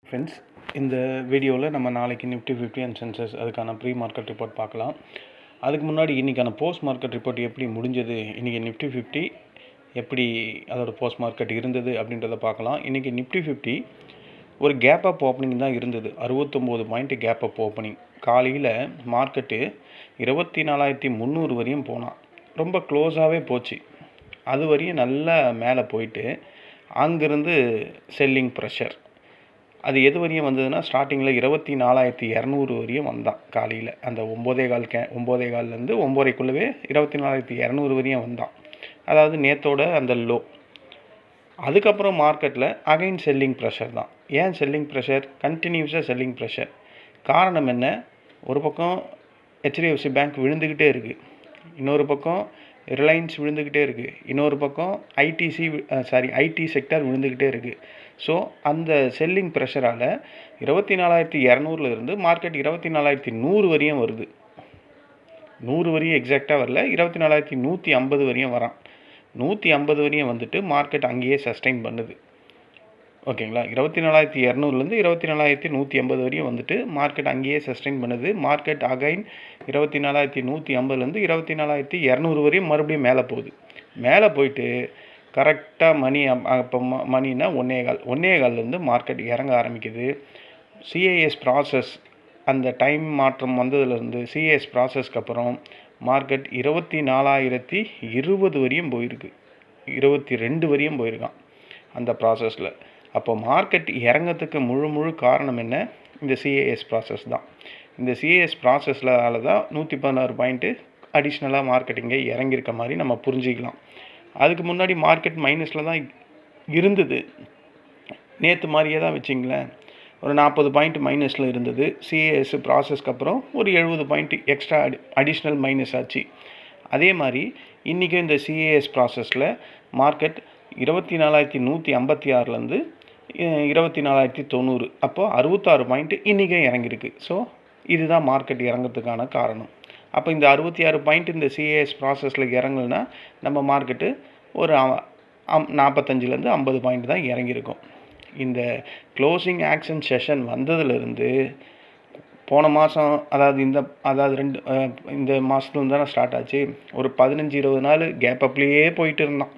Friends, இந்த வீடியோவில் நம்ம நாளைக்கு நிஃப்டி 50 அண்ட் சென்சஸ் அதுக்கான ப்ரீ மார்க்கெட் ரிப்போர்ட் பார்க்கலாம். அதுக்கு முன்னாடி இன்றைக்கான போஸ்ட் மார்க்கெட் ரிப்போர்ட் எப்படி முடிஞ்சது, இன்றைக்கி நிஃப்டி 50 எப்படி அதோட போஸ்ட் மார்க்கெட் இருந்தது அப்படின்றத பார்க்கலாம். இன்றைக்கி நிஃப்டி 50 ஒரு கேப் அப் ஓப்பனிங் தான் இருந்தது. 69 பாயிண்ட் கேப் அப் ஓப்பனிங். காலையில் மார்க்கெட்டு 24,300 வரையும் போனான். ரொம்ப க்ளோஸாகவே போச்சு. அது வரையும் நல்லா மேலே போயிட்டு அங்கேருந்து செல்லிங் ப்ரெஷர். அது எது வரையும் வந்ததுன்னா, ஸ்டார்டிங்கில் 24,200 வரையும் வந்தான். காலையில் அந்த 9:15 9:30க்குள்ளவே 24,200 வரையும் வந்தான். அதாவது நேற்றோட அந்த லோ. அதுக்கப்புறம் மார்க்கெட்டில் அகைன் செல்லிங் ப்ரெஷர் தான். ஏன் செல்லிங் ப்ரெஷர்? கண்டினியூஸாக செல்லிங் ப்ரெஷர். காரணம் என்ன? ஒரு பக்கம் HDFC பேங்க் விழுந்துக்கிட்டே இருக்குது, இன்னொரு பக்கம் ரிலையன்ஸ் விழுந்துக்கிட்டே இருக்குது, இன்னொரு பக்கம் ஐடி செக்டர் விழுந்துக்கிட்டே இருக்குது. ஸோ அந்த செல்லிங் ப்ரெஷரால் 24,200 மார்க்கெட் 24,100 வரையும் வருது. 100 வரையும் எக்ஸாக்டாக வரல, 24,150 வரையும் வரான். 150 வரையும் வந்துட்டு மார்க்கெட் அங்கேயே சஸ்டெயின் பண்ணுது. ஓகேங்களா? 24,200 24,150 வரையும் வந்துட்டு மார்க்கெட் அங்கேயே சஸ்டெயின் பண்ணுது. மார்க்கெட் அகைன் 24,150 24,200 வரையும் மறுபடியும் மேலே போகுது. மேலே போயிட்டு கரெக்டாக அப்போ மணினா 1:15 மார்க்கெட் இறங்க ஆரம்பிக்குது. சிஏஎஸ் ப்ராசஸ் அந்த டைம் மாற்றம் வந்ததுலேருந்து சிஏஎஸ் ப்ராசஸ்க்கு அப்புறம் மார்க்கெட் 24,020 வரையும் போயிருக்கு, 22 வரையும் போயிருக்கான் அந்த ப்ராசஸில். அப்போ மார்க்கெட் இறங்கிறதுக்கு முழு காரணம் என்ன? இந்த சிஏஎஸ் ப்ராசஸ் தான். இந்த சிஏஎஸ் ப்ராசஸ்லால தான் 116 பாயிண்ட்டு அடிஷ்னலாக மார்க்கெட்டிங்கே இறங்கியிருக்க மாதிரி நம்ம புரிஞ்சிக்கலாம். அதுக்கு முன்னாடி மார்க்கெட் மைனஸில் தான் இருந்தது. நேற்று மாதிரியே தான் வச்சிங்களேன், ஒரு 40 பாயிண்ட் மைனஸில் இருந்தது. சிஏஎஸ் ப்ராசஸ்க்கு அப்புறம் ஒரு 70 பாயிண்ட் எக்ஸ்ட்ரா அடிஷ்னல் மைனஸ் ஆச்சு. அதே மாதிரி இன்றைக்கும் இந்த சிஏஎஸ் ப்ராசஸில் மார்க்கெட் 24,156 24,090, அப்போது 66 பாயிண்ட்டு இன்றைக்கும் இறங்கியிருக்கு. ஸோ இதுதான் மார்க்கெட் இறங்கிறதுக்கான காரணம். அப்போ இந்த 66 பாயிண்ட் இந்த சிஏஎஸ் ப்ராசஸில் இறங்கலைன்னா நம்ம மார்க்கெட்டு ஒரு 45 பாயிண்ட் தான் இறங்கியிருக்கும். இந்த க்ளோசிங் ஆக்ஷன் செஷன் வந்ததுலேருந்து போன மாதம், இந்த மாதத்துலேருந்து தானே ஸ்டார்ட் ஆச்சு. ஒரு 15-20 நாள் கேப் அப்லேயே போயிட்டு இருந்தான்.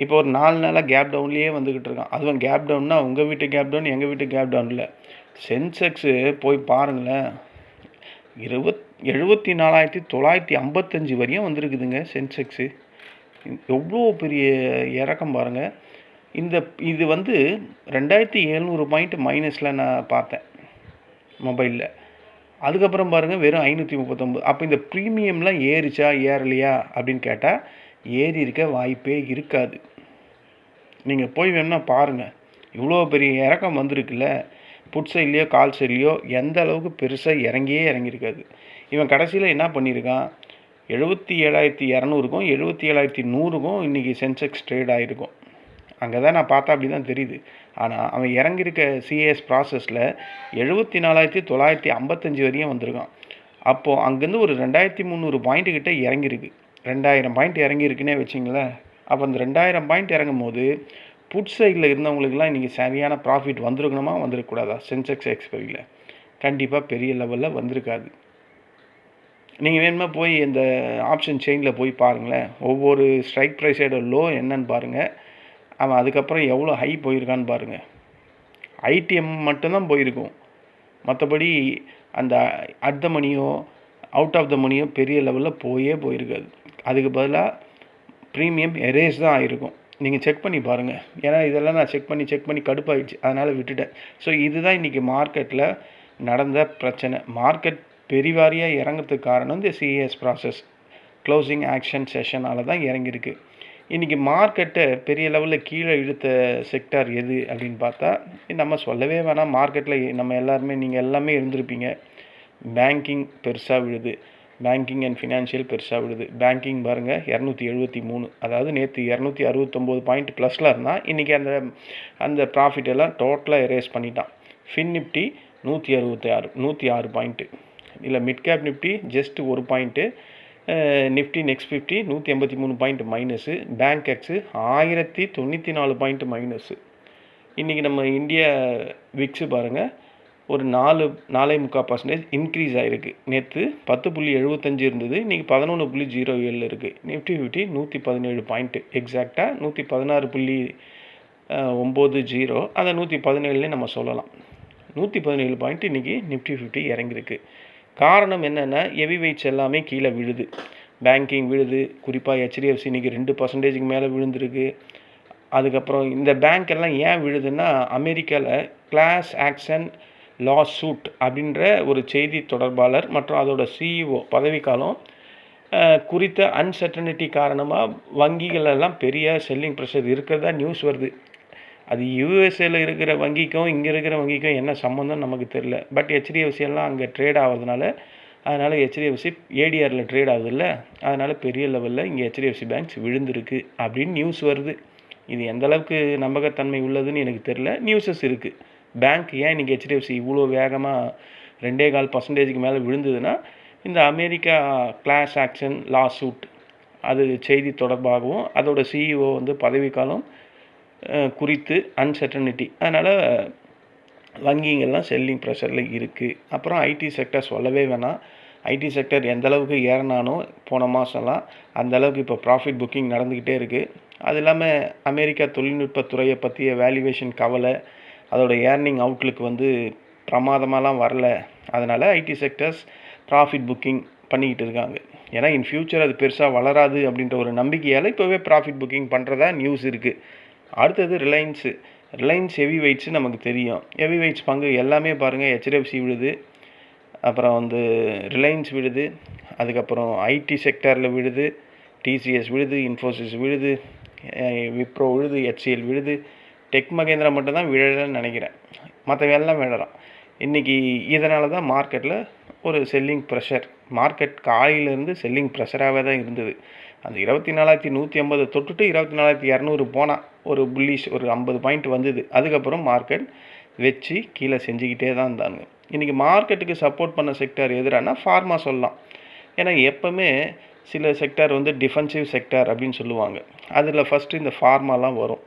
இப்போ ஒரு 4 நாளாக கேப் டவுன்லேயே வந்துக்கிட்டு இருக்கான். அதுவும் கேப் டவுன்னா உங்கள் வீட்டு கேப் டவுன், எங்கள் வீட்டு கேப் டவுன் இல்லை. சென்செக்ஸு போய் பாருங்களேன், 74,955 வரையும் வந்திருக்குதுங்க சென்செக்ஸு. எவ்வளோ பெரிய இறக்கம் பாருங்கள். இது 2,700 பாயிண்ட் மைனஸில் நான் பார்த்தேன் மொபைலில். அதுக்கப்புறம் பாருங்கள் வெறும் 539. அப்போ இந்த ப்ரீமியம்லாம் ஏறிச்சா ஏறலையா அப்படின்னு கேட்டால் ஏறி இருக்க வாய்ப்பே இருக்காது. நீங்கள் போய் வேணும்னா பாருங்கள், இவ்வளோ பெரிய இறக்கம் வந்திருக்குல்ல. புட் சைட்லேயோ கால் சைட்லேயோ எந்த அளவுக்கு பெருசாக இறங்கியிருக்காது. இவன் கடைசியில் என்ன பண்ணியிருக்கான், 77,200க்கும் 77,100க்கும் இன்றைக்கி சென்செக்ஸ் ட்ரேட் ஆகிருக்கும். அங்கே தான் நான் பார்த்தா அப்படி தான் தெரியுது. ஆனால் அவன் இறங்கியிருக்க சிஏஎஸ் ப்ராசஸில் 74,955 வரையும் வந்திருக்கான். அப்போது அங்கேருந்து ஒரு 2,300 பாயிண்ட்டு கிட்டே இறங்கியிருக்கு. 2,000 பாயிண்ட் இறங்கியிருக்குன்னே வச்சிங்களேன். அப்போ அந்த 2,000 பாயிண்ட் இறங்கும் போது புட் சைடில் இருந்தவங்களுக்குலாம் இன்றைக்கி சரியான ப்ராஃபிட் வந்திருக்கணுமா வந்திருக்கக்கூடாதா? சென்செக்ஸ் எக்ஸ்பைரியில் கண்டிப்பாக பெரிய லெவலில் வந்திருக்காது. நீங்கள் வேணுமா போய் இந்த ஆப்ஷன் செயினில் போய் பாருங்களேன், ஒவ்வொரு ஸ்ட்ரைக் ப்ரைஸோட லோ என்னன்னு பாருங்கள், அவன் அதுக்கப்புறம் எவ்வளோ ஹை போயிருக்கான்னு பாருங்கள். ஐடிஎம் மட்டும்தான் போயிருக்கும், மற்றபடி அந்த அட் த மணியோ அவுட் ஆஃப் த மணியோ பெரிய லெவலில் போயிருக்காது. அதுக்கு பதிலாக ப்ரீமியம் எரேஸ் தான் ஆகிருக்கும். நீங்கள் செக் பண்ணி பாருங்கள். ஏன்னா இதெல்லாம் நான் செக் பண்ணி கடுப்பாயிடுச்சு, அதனால் விட்டுட்டேன். ஸோ இதுதான் இன்றைக்கி மார்க்கெட்டில் நடந்த பிரச்சனை. மார்க்கெட் பெரிவாரியாக இறங்கிறதுக்கு காரணம் இந்த சிஏஎஸ் ப்ராசஸ் க்ளோசிங் ஆக்ஷன் செஷனால் தான் இறங்கியிருக்கு. இன்றைக்கி மார்க்கெட்டை பெரிய லெவலில் கீழே இழுத்த செக்டார் எது அப்படின்னு பார்த்தா நம்ம சொல்லவே வேணாம். மார்க்கெட்டில் நீங்கள் எல்லாமே இருந்திருப்பீங்க. பேங்கிங் பெருசாக விழுது, பேங்கிங் அண்ட் ஃபினான்ஷியல் பெருசாக விழுது. பேங்கிங் பாருங்கள் 273, அதாவது நேற்று 269 பாயிண்ட் ப்ளஸில் இருந்தால் இன்றைக்கி அந்த ப்ராஃபிட் எல்லாம் டோட்டலாக எரேஸ் பண்ணிட்டான். நிஃப்டி 106 பாயிண்ட்டு, இல்லை mid cap Nifty just 1 point, Nifty next 50 183 point minus, bank x 1,094 point minus. இன்றைக்கி நம்ம இந்தியா விக்ஸு பாருங்கள் ஒரு 4.25% இன்க்ரீஸ் ஆகிருக்கு. நேற்று 10.75 இருந்தது, இன்றைக்கி 11.07 இருக்குது. நிஃப்டி 117 பாயிண்ட்டு எக்ஸாக்டாக 116.90, அதை 117லே நம்ம சொல்லலாம். 117 பாயிண்ட் இன்றைக்கி நிஃப்டி 50 இறங்கியிருக்கு. காரணம் என்னென்னா ஹெவி வெயிட்ஸ் எல்லாமே கீழே விழுது. பேங்கிங் விழுது, குறிப்பாக HDFC இன்றைக்கி 2% மேலே விழுந்திருக்கு. அதுக்கப்புறம் இந்த பேங்க் எல்லாம் ஏன் விழுதுன்னா, அமெரிக்காவில் கிளாஸ் ஆக்ஷன் லா சூட் அப்படின்ற ஒரு செய்தி தொடர்பாளர் மற்றும் அதோட CEO பதவிக்காலம் குறித்த அன்சர்டனிட்டி காரணமாக வங்கிகள் எல்லாம் பெரிய செல்லிங் ப்ரெஷர் இருக்கிறதா நியூஸ் வருது. அது யூஎஸ்ஏல இருக்கிற வங்கிக்கும் இங்கே இருக்கிற வங்கிக்கும் என்ன சம்மந்தம் நமக்கு தெரியல. பட் HDFC எல்லாம் அங்கே ட்ரேட் ஆகிறதுனால, அதனால் HDFC ADRல ட்ரேட் ஆகுதுல்ல, அதனால் பெரிய லெவலில் இங்கே HDFC பேங்க்ஸ் விழுந்திருக்கு அப்படின்னு நியூஸ் வருது. இது எந்த அளவுக்கு நம்பகத்தன்மை உள்ளதுன்னு எனக்கு தெரியல. நியூஸஸ் இருக்குது. பேங்க் ஏன் இன்றைக்கி HDFC இவ்வளோ வேகமாக 2.25% மேலே விழுந்ததுன்னா, இந்த அமெரிக்கா கிளாஸ் ஆக்ஷன் லா சூட் அது செய்தி தொடர்பாகவும் அதோட CEO வந்து பதவிக்காலம் குறித்து அன்சர்டனிட்டி, அதனால் வங்கிங்கள்லாம் செல்லிங் ப்ரெஷரில் இருக்குது. அப்புறம் ஐடி செக்டர் சொல்லவே வேணாம். ஐடி செக்டர் எந்த அளவுக்கு ஏறினானோ போன மாதம்லாம் அந்தளவுக்கு இப்போ ப்ராஃபிட் புக்கிங் நடந்துக்கிட்டே இருக்குது. அது இல்லாமல் அமெரிக்கா தொழில்நுட்பத்துறையை பற்றிய வேல்யூவேஷன் கவலை, அதோட ஏர்னிங் அவுட்லுக் வந்து பிரமாதமாலாம் வரல. அதனால் ஐடி செக்டர்ஸ் ப்ராஃபிட் புக்கிங் பண்ணிக்கிட்டு இருக்காங்க. ஏன்னா இன் ஃப்யூச்சர் அது பெருசாக வளராது அப்படின்ற ஒரு நம்பிக்கையால் இப்போவே ப்ராஃபிட் புக்கிங் பண்ணுறதா நியூஸ் இருக்குது. அடுத்தது ரிலையன்ஸ் ஹெவி வெயிட்ஸு நமக்கு தெரியும். ஹெவி வெயிட்ஸ் பங்கு எல்லாமே பாருங்கள், HDFC விழுது, அப்புறம் வந்து ரிலையன்ஸ் விழுது, அதுக்கப்புறம் ஐடி செக்டரில் விழுது, TCS விழுது, இன்ஃபோசிஸ் விழுது, விப்ரோ விழுது, HCL விழுது. டெக் மகேந்திரா மட்டும் தான் விழலைன்னு நினைக்கிறேன், மற்றவெல்லாம் விழறான் இன்றைக்கி. இதனால தான் மார்க்கெட்டில் ஒரு செல்லிங் ப்ரெஷர், மார்க்கெட் காலையிலேருந்து செல்லிங் ப்ரெஷராகவே தான் இருந்தது. அந்த 24,150 தொட்டுட்டு 24,200 போனால் ஒரு புல்லிஷ் ஒரு 50 பாயிண்ட் வந்தது. அதுக்கப்புறம் மார்க்கெட் வச்சு கீழே செஞ்சுக்கிட்டே தான் இருந்தாங்க. இன்றைக்கி மார்க்கெட்டுக்கு சப்போர்ட் பண்ண செக்டர் எதிரானா ஃபார்மா சொல்லலாம். ஏன்னா எப்போவுமே சில செக்டர் வந்து டிஃபென்சிவ் செக்டர் அப்படின்னு சொல்லுவாங்க. அதில் ஃபஸ்ட்டு இந்த ஃபார்மாலாம் வரும்.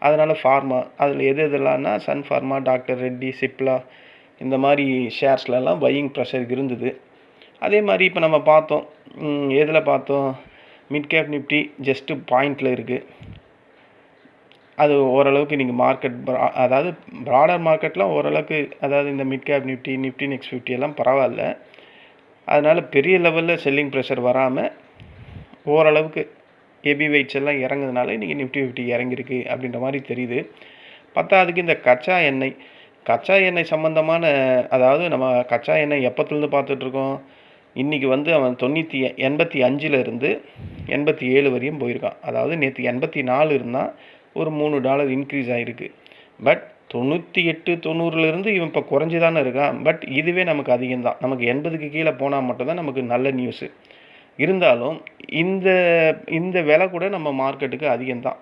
அதனால் ஃபார்மா அதில் எதெல்லாம்னா Sun pharma, doctor Reddy, Cipla இந்த மாதிரி ஷேர்ஸ்லலாம் பையிங் ப்ரெஷர் இருந்தது. அதே மாதிரி இப்போ நம்ம பார்த்தோம், எதில் பார்த்தோம், மிட் கேப் நிஃப்டி ஜஸ்ட்டு பாயிண்டில் இருக்குது. அது ஓரளவுக்கு இன்றைக்கி மார்க்கெட் அதாவது ப்ராடர் மார்க்கெட்லாம் ஓரளவுக்கு, அதாவது இந்த மிட் கேப் நிஃப்டி நெக்ஸ்ட் 50 எல்லாம் பரவாயில்ல. அதனால் பெரிய லெவலில் செல்லிங் ப்ரெஷர் வராமல் ஓரளவுக்கு ஹெவி வெயிட்ஸ் எல்லாம் இறங்குறதுனால இன்றைக்கி நிஃப்டி 50 இறங்கியிருக்கு அப்படின்ற மாதிரி தெரியுது. பத்தாவதுக்கு இந்த கச்சா எண்ணெய் சம்மந்தமான, அதாவது நம்ம கச்சா எண்ணெய் எப்போத்துலேருந்து பார்த்துட்ருக்கோம், இன்றைக்கி வந்து அவன் 85 87 வரையும் போயிருக்கான். அதாவது நேற்று 84 இருந்தால் ஒரு $3 இன்க்ரீஸ் ஆகிருக்கு. பட் 98 90 இவன் இப்போ குறைஞ்சி தானே இருக்கான். பட் இதுவே நமக்கு அதிகம்தான். நமக்கு 80க்கு கீழே போனால் மட்டும்தான் நமக்கு நல்ல நியூஸு. இருந்தாலும் இந்த விலை கூட நம்ம மார்க்கெட்டுக்கு அதிகம்தான்.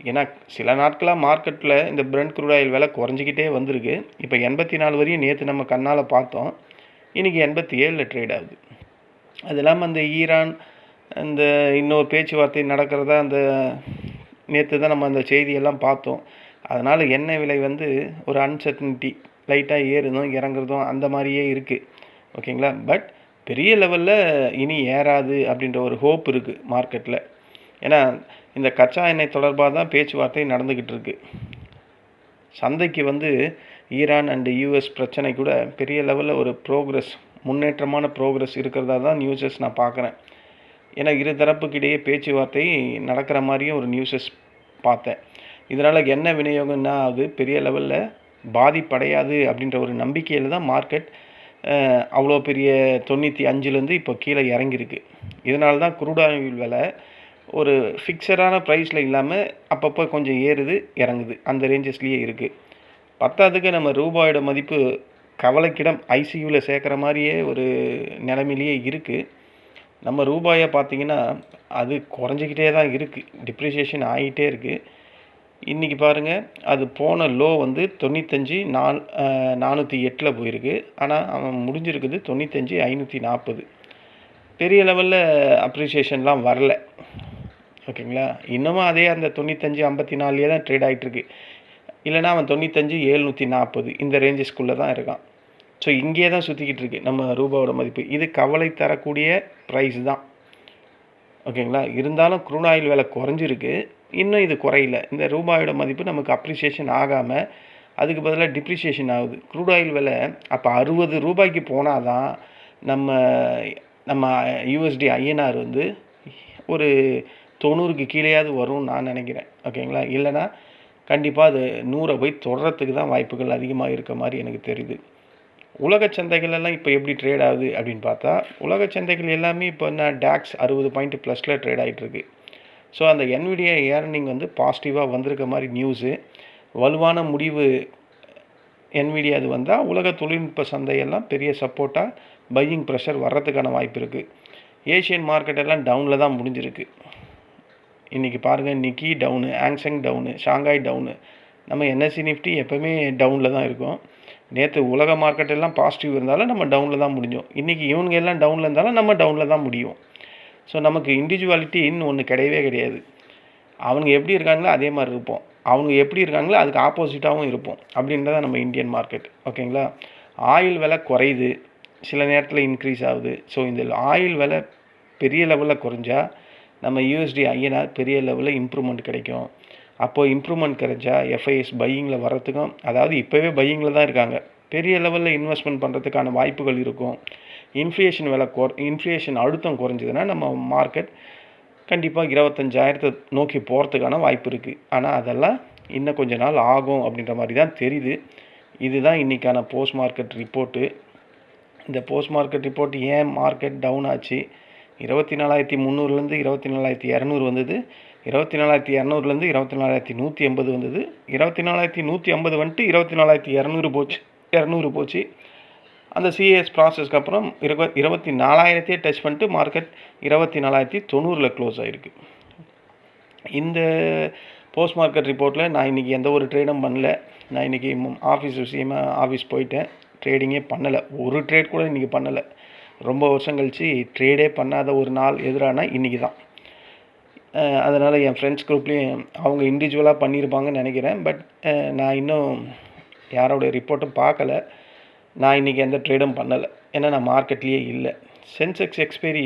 ஏன்னா சில நாட்களாக மார்க்கெட்டில் இந்த பிரெண்ட் க்ரூட் ஆயில் விலை குறைஞ்சிக்கிட்டே வந்திருக்கு. இப்போ 84 வரையும் நேற்று நம்ம கண்ணால் பார்த்தோம். இன்றைக்கி 87 ட்ரேட் ஆகுது. அது இல்லாமல் அந்த ஈரான் இந்த இன்னொரு பேச்சுவார்த்தை நடக்கிறதா அந்த நேற்று தான் நம்ம அந்த செய்தியெல்லாம் பார்த்தோம். அதனால் எண்ணெய் விலை வந்து ஒரு அன்சர்டனிட்டி, லைட்டாக ஏறுதும் இறங்குறதும் அந்த மாதிரியே இருக்குது. ஓகேங்களா. பட் பெரிய லெவலில் இனி ஏறாது அப்படின்ற ஒரு ஹோப் இருக்குது மார்க்கெட்டில். ஏன்னா இந்த கச்சா எண்ணெய் தொடர்பாக தான் பேச்சுவார்த்தை நடந்துக்கிட்டு இருக்குது. சந்தைக்கு வந்து ஈரான் அண்டு US பிரச்சனை கூட பெரிய லெவலில் ஒரு முன்னேற்றமான ப்ரோக்ரஸ் இருக்கிறதா தான் நியூஸஸ் நான் பார்க்குறேன். ஏன்னா இரு தரப்புக்கிடையே பேச்சுவார்த்தை நடக்கிற மாதிரியும் ஒரு நியூஸஸ் பார்த்தேன். இதனால் எண்ணெய் விநியோகம்னா அது பெரிய லெவலில் பாதிப்படையாது அப்படின்ற ஒரு நம்பிக்கையில் தான் மார்க்கெட் அவ்வளோ பெரிய 95 இப்போ கீழே இறங்கியிருக்கு. இதனால தான் க்ரூட் ஆயில் விலை ஒரு ஃபிக்ஸடான ப்ரைஸில் இல்லாமல் அப்பப்போ கொஞ்சம் ஏறுது இறங்குது, அந்த ரேஞ்சஸ்லேயே இருக்குது. பத்தாவதுக்கு நம்ம ரூபாயோட மதிப்பு கவலைக்கிடம், ICUவில் சேர்க்குற மாதிரியே ஒரு நிலைமையிலேயே இருக்குது. நம்ம ரூபாயை பார்த்திங்கன்னா அது குறைஞ்சிக்கிட்டே தான் இருக்குது, டிப்ரிசியேஷன் ஆகிட்டே இருக்குது. இன்றைக்கி பாருங்கள், அது போன லோ வந்து 95,408 போயிருக்கு. ஆனால் அவன் முடிஞ்சிருக்குது 95,540. பெரிய லெவலில் அப்ரிசியேஷன்லாம் வரல. ஓகேங்களா. இன்னமும் அதே அந்த 95,54 தான் ட்ரேட் ஆகிட்டுருக்கு. இல்லைனா அவன் 95 740 இந்த ரேஞ்சஸ்குள்ளே தான் இருக்கான். ஸோ இங்கேயே தான் சுற்றிக்கிட்டு இருக்கு நம்ம ரூபாவோட மதிப்பு. இது கவலை தரக்கூடிய ப்ரைஸ் தான், ஓகேங்களா. இருந்தாலும் க்ரூட் ஆயில் விலை குறைஞ்சிருக்கு, இன்னும் இது குறையில. இந்த ரூபாயோட மதிப்பு நமக்கு அப்ரிசியேஷன் ஆகாமல் அதுக்கு பதிலாக டிப்ரிசியேஷன் ஆகுது. க்ரூட் ஆயில் விலை அப்போ 60 ரூபாய்க்கு போனால் தான் நம்ம நம்ம யூஎஸ்டி ஐஎன்ஆர் வந்து ஒரு 90க்கு கீழேயாவது வரும்னு நான் நினைக்கிறேன், ஓகேங்களா. இல்லைனா கண்டிப்பாக அது 100 போய் தொடரத்துக்கு தான் வாய்ப்புகள் அதிகமாக இருக்க மாதிரி எனக்கு தெரியுது. உலக சந்தைகள் எல்லாம் இப்போ எப்படி ட்ரேட் ஆகுது அப்படின்னு பார்த்தா, உலக சந்தைகள் எல்லாமே இப்போ என்ன டாக்ஸ் 60 பாயிண்ட் ப்ளஸில் ட்ரேட் ஆகிட்டுருக்கு. ஸோ அந்த என்விடியா ஏர்னிங் வந்து பாசிட்டிவாக வந்திருக்க மாதிரி நியூஸு. வலுவான முடிவு என்விடியா அது வந்தால் உலக தொழில்நுட்ப சந்தையெல்லாம் பெரிய சப்போர்ட்டாக பையிங் ப்ரெஷர் வர்றதுக்கான வாய்ப்பு இருக்குது. ஏஷியன் மார்க்கெட் எல்லாம் டவுனில் தான் முடிஞ்சிருக்கு. இன்றைக்கி பாருங்கள், நிக்கி டவுனு, ஆங்சங் டவுனு, ஷாங்காய் டவுனு. நம்ம என்எஸ்சி நிஃப்டி எப்போவுமே டவுனில் தான் இருக்கும். நேற்று உலக மார்க்கெட் எல்லாம் பாசிட்டிவ் இருந்தாலும் நம்ம டவுனில் தான் முடிஞ்சோம். இன்றைக்கி இவங்க எல்லாம் டவுனில் இருந்தாலும் நம்ம டவுனில் தான் முடியும். ஸோ நமக்கு இண்டிவிஜுவாலிட்டின்னு ஒன்று கிடையவே கிடையாது. அவங்க எப்படி இருக்காங்களோ அதே மாதிரி இருப்போம், அவங்க எப்படி இருக்காங்களோ அதுக்கு ஆப்போசிட்டாகவும் இருப்போம். அப்படின்றதான் நம்ம இந்தியன் மார்க்கெட், ஓகேங்களா. ஆயில் விலை குறையுது, சில நேரத்தில் இன்க்ரீஸ் ஆகுது. ஸோ இந்த ஆயில் விலை பெரிய லெவலில் குறைஞ்சா நம்ம யூஎஸ்டி ஐஎன்ஆர் பெரிய லெவலில் இம்ப்ரூவ்மெண்ட் கிடைக்கும். அப்போது இம்ப்ரூவ்மெண்ட் கிடைச்சா எஃப்ஐஎஸ் பையிங்கில் வர்றதுக்கும், அதாவது இப்போவே பையிங்கில் தான் இருக்காங்க, பெரிய லெவலில் இன்வெஸ்ட்மெண்ட் பண்ணுறதுக்கான வாய்ப்புகள் இருக்கும். இன்ஃப்ளேஷன் அழுத்தம் குறைஞ்சதுன்னா நம்ம மார்க்கெட் கண்டிப்பாக 25,000 நோக்கி போகிறதுக்கான வாய்ப்பு இருக்குது. ஆனால் அதெல்லாம் இன்னும் கொஞ்ச நாள் ஆகும் அப்படின்ற மாதிரி தான் தெரியுது. இதுதான் இன்றைக்கான போஸ்ட் மார்க்கெட் ரிப்போர்ட்டு. இந்த போஸ்ட் மார்க்கெட் ரிப்போர்ட் ஏன் மார்க்கெட் டவுன் ஆச்சு, 24,300லேருந்து 24,200 வந்தது, 24,200லேருந்து 24,180 வந்தது, 24,150 வந்துட்டு 24,200 போச்சு, 200 போச்சு. அந்த சிஏஎஸ் ப்ராசஸ்க்கு அப்புறம் 24,000 டச் பண்ணிட்டு மார்க்கெட் 24,090 க்ளோஸ் ஆகிருக்கு. இந்த போஸ்ட் மார்க்கெட் ரிப்போர்ட்டில் நான் இன்றைக்கி எந்த ஒரு ட்ரேடும் பண்ணல. நான் இன்றைக்கி ஆஃபீஸ் விஷயமாக ஆஃபீஸ் போயிட்டேன், ட்ரேடிங்கே பண்ணலை. ஒரு ட்ரேட் கூட இன்றைக்கி பண்ணலை. ரொம்ப வருஷம் கழித்து ட்ரேடே பண்ணாத ஒரு நாள் எதிரானா இன்றைக்கி தான். அதனால் என் ஃப்ரெண்ட்ஸ் குரூப்லேயும் அவங்க இண்டிவிஜுவலாக பண்ணியிருப்பாங்கன்னு நினைக்கிறேன். பட் நான் இன்னும் யாரோடைய ரிப்போர்ட்டும் பார்க்கல. நான் இன்றைக்கி எந்த ட்ரேடும் பண்ணலை, ஏன்னா நான் மார்க்கெட்லேயே இல்லை. சென்செக்ஸ் எக்ஸ்பைரி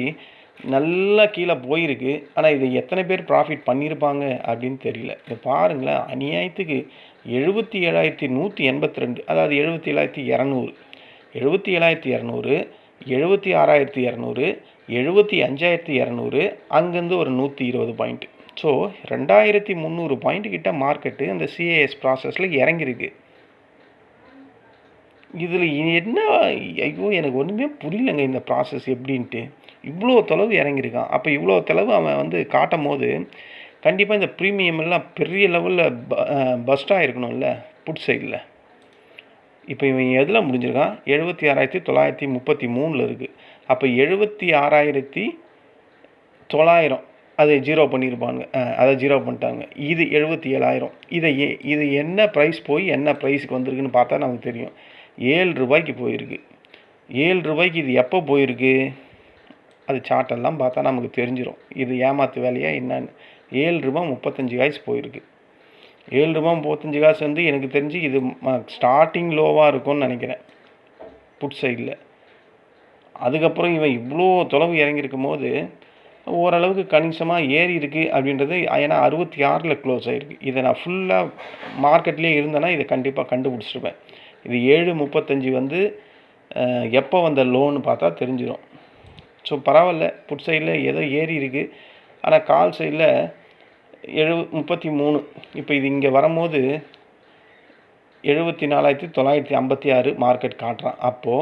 நல்லா கீழே போயிருக்கு, ஆனால் இதை எத்தனை பேர் ப்ராஃபிட் பண்ணியிருப்பாங்க அப்படின்னு தெரியல. இதை பாருங்களேன், அநியாயத்துக்கு 77,182, அதாவது 77,200, 77,200, 76,200, 75,200, அங்கேருந்து ஒரு 120 பாயிண்ட். ஸோ 2,300 பாயிண்ட் கிட்ட மார்க்கெட்டு அந்த சிஏஎஸ் ப்ராசஸில் இறங்கியிருக்கு. இதில் என்ன, ஐயோ எனக்கு ஒன்றுமே புரியலைங்க இந்த ப்ராசஸ் எப்படின்ட்டு. இவ்வளோ தொலைவு இறங்கியிருக்கான். அப்போ இவ்வளோ தொலைவு அவன் வந்து காட்டும் போது கண்டிப்பாக இந்த ப்ரீமியம் எல்லாம் பெரிய லெவலில் பஸ்ட்டாக இருக்கணும்ல புட் சைடில். இப்போ இவன் எதில் முடிஞ்சிருக்கான், 76,933 இருக்குது. அப்போ 76,900 அதை ஜீரோ பண்ணியிருப்பாங்க, அதை ஜீரோ பண்ணிட்டாங்க. இது 77,000. இது என்ன ப்ரைஸ் போய் என்ன ப்ரைஸுக்கு வந்திருக்குன்னு பார்த்தா நமக்கு தெரியும். 7 ரூபாய்க்கு போயிருக்கு. 7 ரூபாய்க்கு இது எப்போ போயிருக்கு, அது சார்ட்டெல்லாம் பார்த்தா நமக்கு தெரிஞ்சிடும் இது ஏமாத்து வேலையா என்னன்னு. 7 ரூபா 35 காசு போயிருக்கு. 7 ரூபா 35 காசு வந்து எனக்கு தெரிஞ்சு இது ஸ்டார்டிங் லோவாக இருக்கும்னு நினைக்கிறேன் புட் சைடில். அதுக்கப்புறம் இவன் இவ்வளோ தொலைவு இறங்கியிருக்கும் போது ஓரளவுக்கு கணிசமாக ஏறி இருக்குது அப்படின்றது. ஏன்னா 66ல் க்ளோஸ் ஆகிருக்கு. இதை நான் ஃபுல்லாக மார்க்கெட்லேயே இருந்தேன்னா இதை கண்டிப்பாக கண்டுபிடிச்சிருப்பேன். இது 7.35 வந்து எப்போ வந்த லோன்னு பார்த்தா தெரிஞ்சிடும். ஸோ பரவாயில்ல, புட் சைடில் ஏதோ ஏறி இருக்குது. ஆனால் கால் சைடில் 33. இப்போ இது இங்கே வரும்போது 74,956 மார்க்கெட் காட்டுறான். அப்போ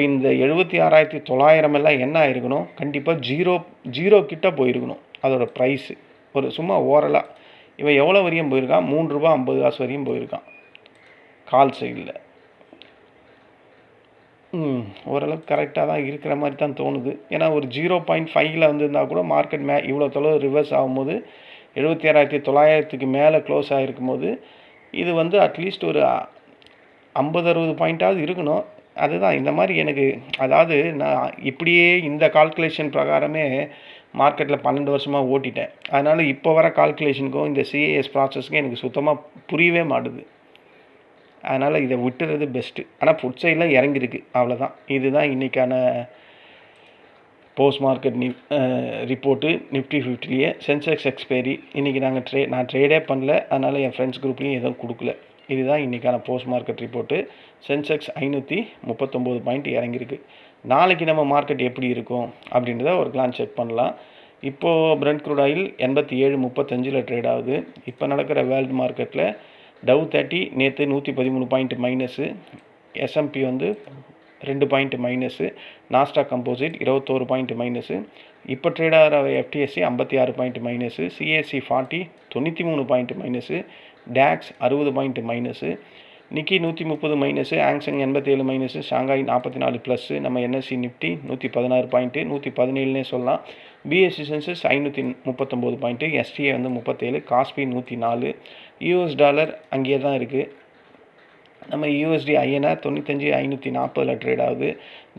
இந்த 76,900 எல்லாம் என்ன ஆயிருக்கணும், கண்டிப்பாக ஜீரோ கிட்ட போயிருக்கணும் அதோட ப்ரைஸு. ஒரு சும்மா ஓரலாக இவன் எவ்வளோ வரையும் போயிருக்கான், 3 ரூபா 50 காசு வரையும் போயிருக்கான் கால் சைடில். ஓரளவுக்கு கரெக்டாக தான் இருக்கிற மாதிரி தான் தோணுது. ஏன்னா ஒரு 0.5ல் வந்துருந்தால் கூட மார்க்கெட் இவ்வளோ தொலைவு ரிவர்ஸ் ஆகும்போது 76,900க்கு மேலே க்ளோஸ் ஆகிருக்கும் போது இது வந்து அட்லீஸ்ட் ஒரு 50-60 பாயிண்ட்டாவது இருக்கணும். அதுதான் இந்த மாதிரி எனக்கு, அதாவது நான் இப்படியே இந்த கால்குலேஷன் பிரகாரமே மார்க்கெட்டில் 12 வருஷமாக ஓட்டிட்டேன். அதனால் இப்போ வர கால்குலேஷனுக்கும் இந்த சிஏஎஸ் ப்ராசஸ்க்கும் எனக்கு சுத்தமாக புரியவே மாட்டுது. அதனால் இதை விட்டுறது பெஸ்ட்டு. ஆனால் புட் சைடில் இறங்கியிருக்கு, அவ்வளோதான். இதுதான் இன்றைக்கான போஸ்ட் மார்க்கெட் ரிப்போர்ட்டு. நிஃப்டி 50லேயே சென்செக்ஸ் எக்ஸ்பைரி இன்றைக்கி நான் ட்ரேடே பண்ணல, அதனால் என் ஃப்ரெண்ட்ஸ் குரூப்லேயும் எதுவும் கொடுக்கல. இதுதான் இன்றைக்கான post market report. Sensex 539 point இறங்கியிருக்கு. நாளைக்கு நம்ம மார்க்கெட் எப்படி இருக்கும் அப்படின்றத ஒரு கிளான்ஸ் செக் பண்ணலாம். இப்போது பிரெண்ட் க்ரூட் ஆயில் 87.35 ட்ரேட் ஆகுது. இப்போ நடக்கிற வேர்ல்டு மார்க்கெட்டில் டவ் 30 நேற்று 113 பாயிண்ட் மைனஸு, எஸ்எம்பி வந்து 2 point minus, Nasdaq composite 21 point minus, இப்போ ட்ரேட் ஆகிற FTSC 56 point minus, CSC 40 93 point minus, DAX 60 point minus, Nikkei 130 minus, Hang Seng 87 minus, Shanghai 44 plus, நம்ம NSC Nifty 116 point 117னே சொல்லலாம். பிஎஸ்சி சென்சஸ் 539 பாயிண்ட்டு, எஸ்டிஏ வந்து 37, காஸ்பி 104. US dollar அங்கேயே தான் இருக்குது. நம்ம யூஎஸ்டி ஐஎன்ஆர் 95,540 ட்ரேட் ஆகுது.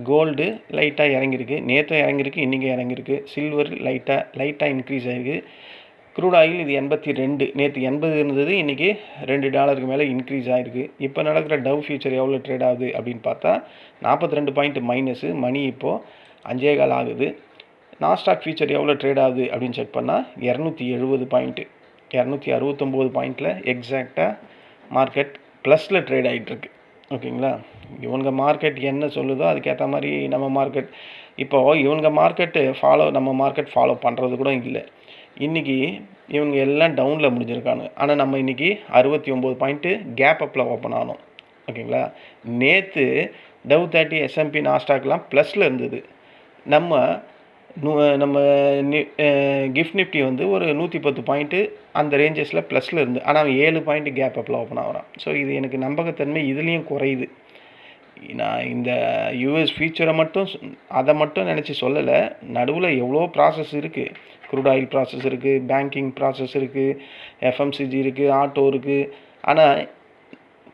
கோல்டு லைட்டாக இறங்கியிருக்கு, நேற்றும் இறங்கியிருக்கு, இன்றைக்கி இறங்கியிருக்கு. சில்வர் லைட்டாக இன்க்ரீஸ் ஆகிருக்கு. க்ரூட் ஆயில் இது 82, நேற்று 80 இருந்தது, இன்றைக்கி $2 மேலே இன்க்ரீஸ் ஆகிருக்கு. இப்போ நடக்கிற டவ் ஃபியூச்சர் எவ்வளோ ட்ரேட் ஆகுது அப்படின்னு பார்த்தா 42 பாயிண்ட் மைனஸு, மணி இப்போது 5.15 ஆகுது. நாஸ்டாக் ஃபியூச்சர் எவ்வளோ ட்ரேட் ஆகுது அப்படின்னு செக் பண்ணால் 270 பாயிண்ட்டு, 269 பாயிண்ட்டில் எக்ஸாக்டாக மார்க்கெட் ப்ளஸில் ட்ரேட் ஆகிட்டுருக்கு. ஓகேங்களா? இவங்க மார்க்கெட் என்ன சொல்லுதோ அதுக்கேற்ற மாதிரி நம்ம மார்க்கெட், இப்போது இவங்க மார்க்கெட்டு நம்ம மார்க்கெட் ஃபாலோ பண்ணுறது கூட இல்லை. இன்றைக்கி இவங்க எல்லாம் டவுனில் முடிஞ்சிருக்காங்க. ஆனால் நம்ம இன்றைக்கி 69 பாயிண்ட்டு கேப் அப்பில் ஓப்பன் ஆனோம். ஓகேங்களா? நேற்று டவ் 30 எஸ்எம்பி நாஸ்டாக்லாம் ப்ளஸில் இருந்தது. நம்ம கிஃப்ட் நிஃப்டி வந்து ஒரு 110 பாயிண்ட்டு அந்த ரேஞ்சஸில் ப்ளஸில் இருந்து, ஆனால் 7 பாயிண்ட் கேப் அப்பில் ஓப்பன் ஆகிறான். ஸோ இது எனக்கு நம்பகத்தன்மை இதுலேயும் குறையுது. நான் இந்த யூஎஸ் ஃபியூச்சரை அதை மட்டும் நினச்சி சொல்லலை. நடுவில் எவ்வளோ ப்ராசஸ் இருக்குது. க்ரூட் ஆயில் ப்ராசஸ் இருக்குது, பேங்கிங் ப்ராசஸ் இருக்குது, எஃப்எம்சிஜி இருக்குது, ஆட்டோ இருக்குது. ஆனால்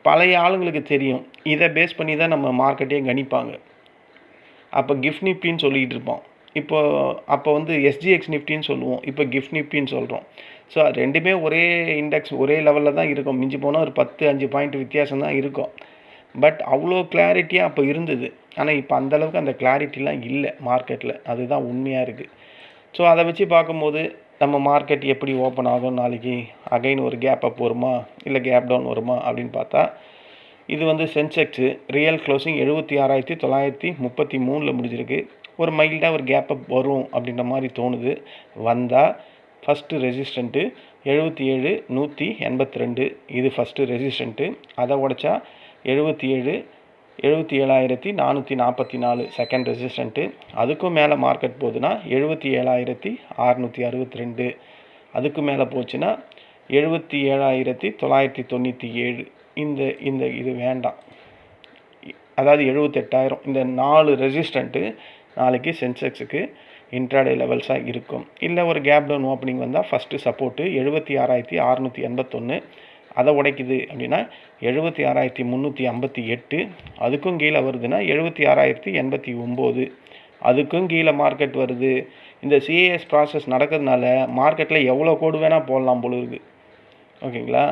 பழைய ஆளுங்களுக்கு தெரியும், இதை பேஸ் பண்ணி தான் நம்ம மார்க்கெட்டே கணிப்பாங்க. அப்போ கிஃப்ட் நிஃப்டின்னு சொல்லிகிட்டு இருப்போம். அப்போ வந்து எஸ்ஜிஎக்ஸ் நிஃப்டின்னு சொல்லுவோம், இப்போ கிஃப்ட் நிஃப்டின்னு சொல்கிறோம். ஸோ அது ரெண்டுமே ஒரே இண்டெக்ஸ் ஒரே லெவலில் தான் இருக்கும். மிஞ்சி போனால் ஒரு 10-5 பாயிண்ட் வித்தியாசம் தான் இருக்கும். பட் அவ்வளோ கிளாரிட்டியாக அப்போ இருந்தது. ஆனால் இப்போ அந்தளவுக்கு அந்த கிளாரிட்டிலாம் இல்லை மார்க்கெட்டில். அதுதான் உண்மையாக இருக்குது. ஸோ அதை வச்சு பார்க்கும்போது நம்ம மார்க்கெட் எப்படி ஓப்பன் ஆகும், நாளைக்கு அகைன் ஒரு கேப் அப் வருமா இல்லை கேப் டவுன் வருமா அப்படின்னு பார்த்தா, இது வந்து சென்செக்ஸு ரியல் க்ளோசிங் 76,933 முடிஞ்சிருக்கு. ஒரு மைல்டாக ஒரு கேப் அப் வரும் அப்படின்ற மாதிரி தோணுது. வந்தால் ஃபஸ்ட்டு ரெசிஸ்டண்ட்டு 77,182, இது ஃபஸ்ட்டு ரெசிஸ்டண்ட்டு. அதை உடைச்சா 77,444 செகண்ட் ரெசிஸ்டண்ட்டு. அதுக்கும் மேலே மார்க்கெட் போகுதுன்னா 77,662. அதுக்கு மேலே போச்சுன்னா 77,997. இது வேண்டாம், அதாவது 78,000. இந்த 4 ரெசிஸ்டண்ட்டு நாளைக்கு சென்செக்ஸுக்கு இன்ட்ராடே லெவல்ஸாக இருக்கும். இல்லை ஒரு கேப் டவுன் ஓப்பனிங் வந்தால் ஃபஸ்ட்டு சப்போர்ட்டு 76,681. அதை உடைக்குது அப்படின்னா 76,358. அதுக்கும் கீழே வருதுன்னா 76,089. அதுக்கும் கீழே மார்க்கெட் வருது. இந்த சிஏஎஸ் ப்ராசஸ் நடக்கிறதுனால மார்க்கெட்டில் எவ்வளோ கோடு வேணால் போடலாம் போல இருக்குது. ஓகேங்களா?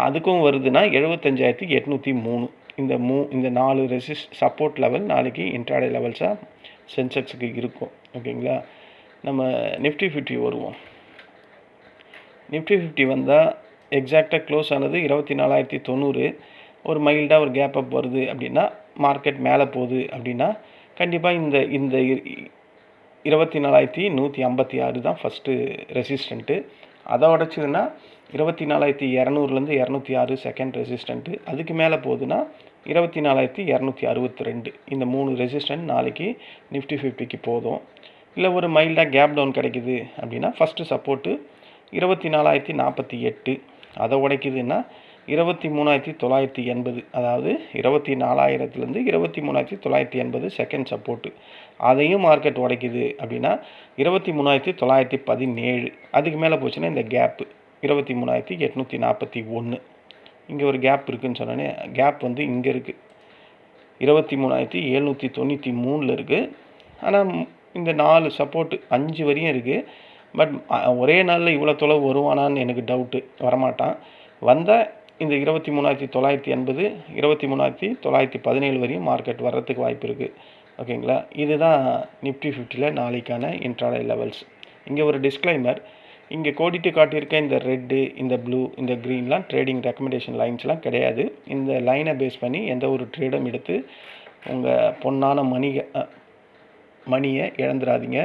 அதுக்கும் வருதுன்னா 75,803. இந்த 4 சப்போர்ட் லெவல் நாளைக்கு இன்ட்ராடே லெவல்ஸாக சென்செக்ஸுக்கு இருக்கும். ஓகேங்களா? நம்ம நிஃப்டி 50 வருவோம். நிஃப்டி 50 வந்தால் எக்ஸாக்டாக க்ளோஸ் ஆனது 24,090. ஒரு மைல்டாக ஒரு கேப் அப் வருது அப்படின்னா, மார்க்கெட் மேலே போகுது அப்படின்னா கண்டிப்பாக இந்த 24,156 தான் ஃபஸ்ட்டு ரெசிஸ்டண்ட்டு. அதை உடச்சிதுன்னா 24,200லேருந்து 206 செகண்ட் ரெசிஸ்டண்ட்டு. அதுக்கு மேலே போகுதுன்னா 24,262. இந்த 3 ரெசிஸ்டன்ட் நாளைக்கு நிஃப்டி 50க்கு போதும். இல்லை ஒரு மைல்டாக கேப் டவுன் கிடைக்குது அப்படின்னா ஃபஸ்ட்டு சப்போர்ட்டு 24,048. அதை உடைக்குதுன்னா 23,980. அதாவது 24,000லேருந்து 23,980 செகண்ட் சப்போர்ட்டு. அதையும் மார்க்கெட் உடைக்குது அப்படின்னா 23,917. அதுக்கு மேலே போச்சுன்னா இந்த கேப்பு 23,841. இங்கே ஒரு கேப் இருக்குதுன்னு சொன்னோன்னே, கேப் வந்து இங்கே இருக்குது 23,793 இருக்குது. ஆனால் இந்த 4 சப்போர்ட் 5 வரையும் இருக்குது. பட் ஒரே நாளில் இவ்வளோ தொலைவு வருவானான்னு எனக்கு டவுட்டு. வரமாட்டான். வந்தால் இந்த 23,980 23,917 வரையும் மார்க்கெட் வர்றதுக்கு வாய்ப்பு இருக்குது. ஓகேங்களா? இதுதான் நிஃப்டி 50ல் நாளைக்கான இன்ட்ராடே லெவல்ஸ். இங்கே ஒரு டிஸ்க்ளைமர், இங்கே கோடிட்டு காட்டியிருக்க இந்த ரெட்டு, இந்த ப்ளூ, இந்த க்ரீன்லாம் ட்ரேடிங் ரெக்கமெண்டேஷன் லைன்ஸ்லாம் கிடையாது. இந்த லைனை பேஸ் பண்ணி எந்த ஒரு ட்ரேடும் எடுத்து உங்கள் பொன்னான மணியை இழந்துடாதீங்க.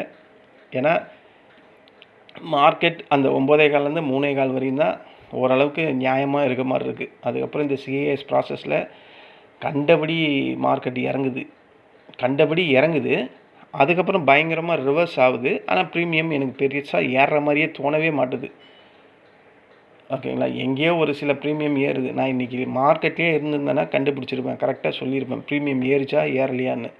ஏன்னா மார்க்கெட் அந்த 9:15லேருந்து 3:15 வரையும் தான் ஓரளவுக்கு நியாயமாக இருக்க மாதிரி இருக்குது. அதுக்கப்புறம் இந்த சிஏஎஸ் ப்ராசஸில் கண்டபடி மார்க்கெட் இறங்குது. அதுக்கப்புறம் பயங்கரமாக ரிவர்ஸ் ஆகுது. ஆனால் ப்ரீமியம் எனக்கு பெருசாக ஏறுற மாதிரியே தோணவே மாட்டுது. ஓகேங்களா? எங்கேயோ ஒரு சில ப்ரீமியம் ஏறுது. நான் இன்றைக்கி மார்க்கெட்லேயே இருந்திருந்தேன்னா கண்டுபிடிச்சிருப்பேன், கரெக்டாக சொல்லியிருப்பேன் ப்ரீமியம் ஏறிச்சா ஏறலையான்னு.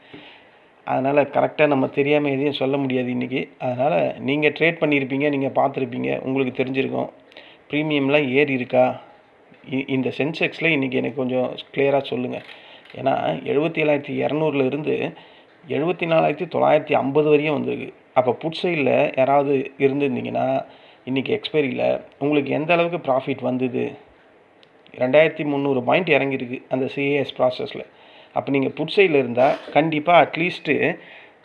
அதனால் கரெக்டாக நம்ம தெரியாமல் எதையும் சொல்ல முடியாது இன்றைக்கி. அதனால் நீங்கள் ட்ரேட் பண்ணியிருப்பீங்க, நீங்கள் பார்த்துருப்பீங்க, உங்களுக்கு தெரிஞ்சிருக்கும் ப்ரீமியம்லாம் ஏறி இருக்கா. இந்த சென்செக்ஸில் இன்றைக்கி எனக்கு கொஞ்சம் கிளியராக சொல்லுங்கள். ஏன்னா 77,200 இருந்து 74,950 வரையும் வந்திருக்கு. அப்போ புட் சைடில் யாராவது இருந்திருந்தீங்கன்னா இன்றைக்கி எக்ஸ்பைரியில் உங்களுக்கு எந்த அளவுக்கு ப்ராஃபிட் வந்தது? 2,300 பாயிண்ட் இறங்கியிருக்கு அந்த சிஏஎஸ் ப்ராசஸில். அப்போ நீங்கள் புட் சைடில் இருந்தால் கண்டிப்பாக அட்லீஸ்ட்டு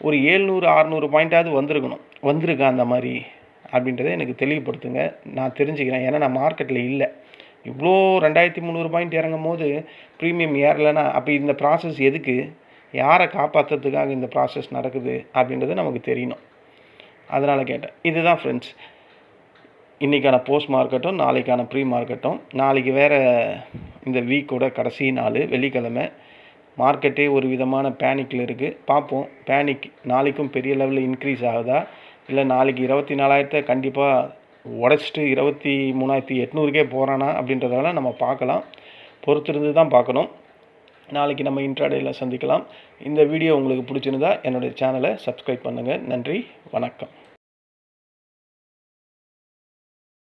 ஒரு 700-600 பாயிண்ட்டாவது வந்திருக்கா அந்த மாதிரி அப்படின்றத எனக்கு தெளிவுபடுத்துங்க. நான் தெரிஞ்சுக்கிறேன். ஏன்னா நான் மார்க்கெட்டில் இல்லை. இவ்வளோ 2,300 பாயிண்ட் இறங்கும் போது ப்ரீமியம் ஏறலைன்னா அப்போ இந்த ப்ராசஸ் எதுக்கு? யாரை காப்பாற்றுறதுக்காக இந்த ப்ராசஸ் நடக்குது அப்படின்றது நமக்கு தெரியணும். அதனால் கேட்டேன். இதுதான் ஃப்ரெண்ட்ஸ் இன்றைக்கான போஸ்ட் மார்க்கெட்டும் நாளைக்கான ப்ரீ மார்க்கெட்டும். நாளைக்கு வேறு இந்த வீக்கோட கடைசி நாள் வெள்ளிக்கிழமை. மார்க்கெட்டே ஒரு விதமான பேனிக்கில் இருக்குது. பார்ப்போம் பேனிக் நாளைக்கும் பெரிய லெவலில் இன்க்ரீஸ் ஆகுதா, இல்லை நாளைக்கு 24,000 கண்டிப்பாக உடச்சிட்டு 23,800க்கே போகிறானா அப்படின்றதெல்லாம் நம்ம பார்க்கலாம். பொறுத்திருந்து தான் பார்க்கணும். நாளைக்கு நம்ம இன்ட்ராடேயில் சந்திக்கலாம். இந்த வீடியோ உங்களுக்கு பிடிச்சிருந்தா என்னுடைய சேனலை சப்ஸ்கிரைப் பண்ணுங்கள். நன்றி, வணக்கம்.